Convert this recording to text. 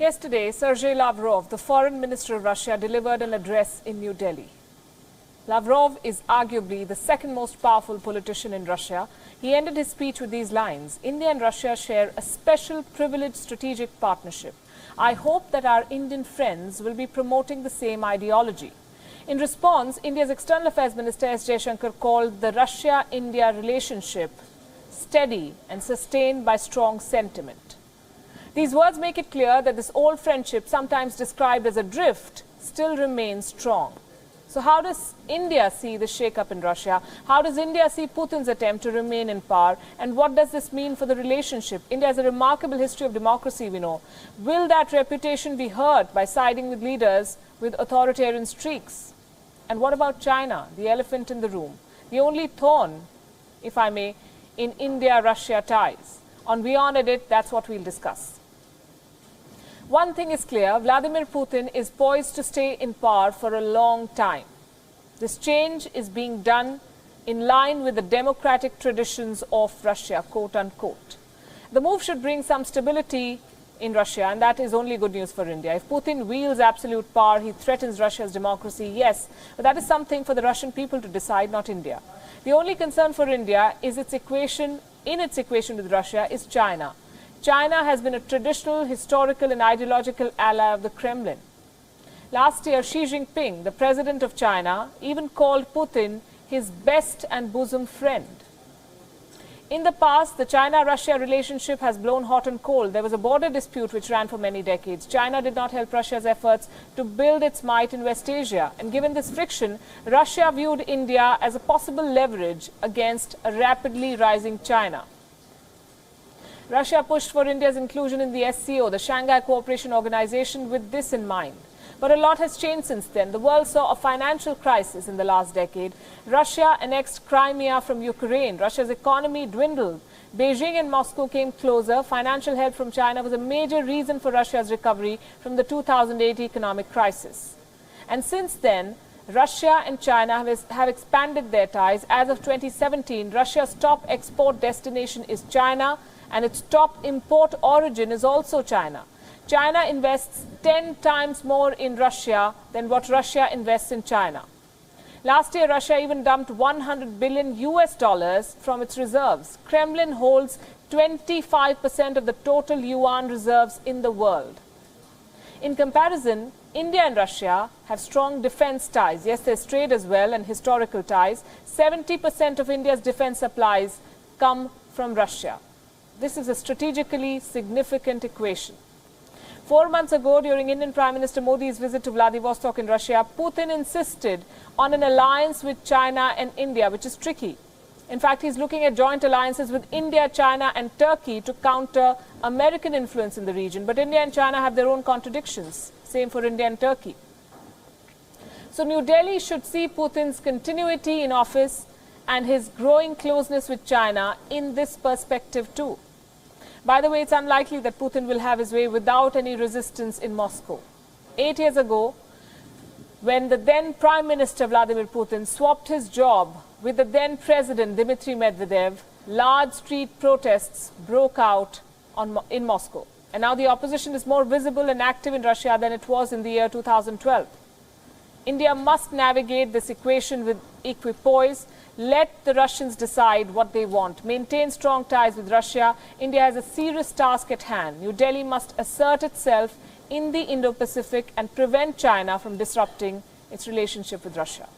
Yesterday, Sergei Lavrov, the foreign minister of Russia, delivered an address in New Delhi. Lavrov is arguably the second most powerful politician in Russia. He ended his speech with these lines: India and Russia share a special privileged strategic partnership. I hope that our Indian friends will be promoting the same ideology. In response, India's External Affairs Minister S. Jaishankar called the Russia-India relationship steady and sustained by strong sentiment. These words make it clear that this old friendship, sometimes described as a drift, still remains strong. So how does India see the shake-up in Russia? How does India see Putin's attempt to remain in power? And what does this mean for the relationship? India has a remarkable history of democracy, we know. Will that reputation be hurt by siding with leaders with authoritarian streaks? And what about China, the elephant in the room? The only thorn, if I may, in India-Russia ties. On WION Edit, that's what we'll discuss. One thing is clear: Vladimir Putin is poised to stay in power for a long time. This change is being done in line with the democratic traditions of Russia, quote unquote. The move should bring some stability in Russia, and that is only good news for India. If Putin wields absolute power, he threatens Russia's democracy, yes, but that is something for the Russian people to decide, not India. The only concern for India is its equation with Russia is China. China has been a traditional, historical and ideological ally of the Kremlin. Last year, Xi Jinping, the president of China, even called Putin his best and bosom friend. In the past, the China-Russia relationship has blown hot and cold. There was a border dispute which ran for many decades. China did not help Russia's efforts to build its might in West Asia. And given this friction, Russia viewed India as a possible leverage against a rapidly rising China. Russia pushed for India's inclusion in the SCO, the Shanghai Cooperation Organization, with this in mind. But a lot has changed since then. The world saw a financial crisis in the last decade. Russia annexed Crimea from Ukraine. Russia's economy dwindled. Beijing and Moscow came closer. Financial help from China was a major reason for Russia's recovery from the 2008 economic crisis. And since then, Russia and China have expanded their ties. As of 2017, Russia's top export destination is China, and its top import origin is also China. China invests 10 times more in Russia than what Russia invests in China. Last year, Russia even dumped $100 billion from its reserves. Kremlin holds 25% of the total yuan reserves in the world. In comparison, India and Russia have strong defense ties. Yes, there's trade as well and historical ties. 70% of India's defense supplies come from Russia. This is a strategically significant equation. 4 months ago, during Indian Prime Minister Modi's visit to Vladivostok in Russia, Putin insisted on an alliance with China and India, which is tricky. In fact, he's looking at joint alliances with India, China and Turkey to counter American influence in the region. But India and China have their own contradictions. Same for India and Turkey. So New Delhi should see Putin's continuity in office and his growing closeness with China in this perspective too. By the way, it's unlikely that Putin will have his way without any resistance in Moscow. 8 years ago, when the then Prime Minister Vladimir Putin swapped his job with the then President Dmitry Medvedev, large street protests broke out in Moscow. And now the opposition is more visible and active in Russia than it was in the year 2012. India must navigate this equation with equipoise. Let the Russians decide what they want. Maintain strong ties with Russia. India has a serious task at hand. New Delhi must assert itself in the Indo-Pacific and prevent China from disrupting its relationship with Russia.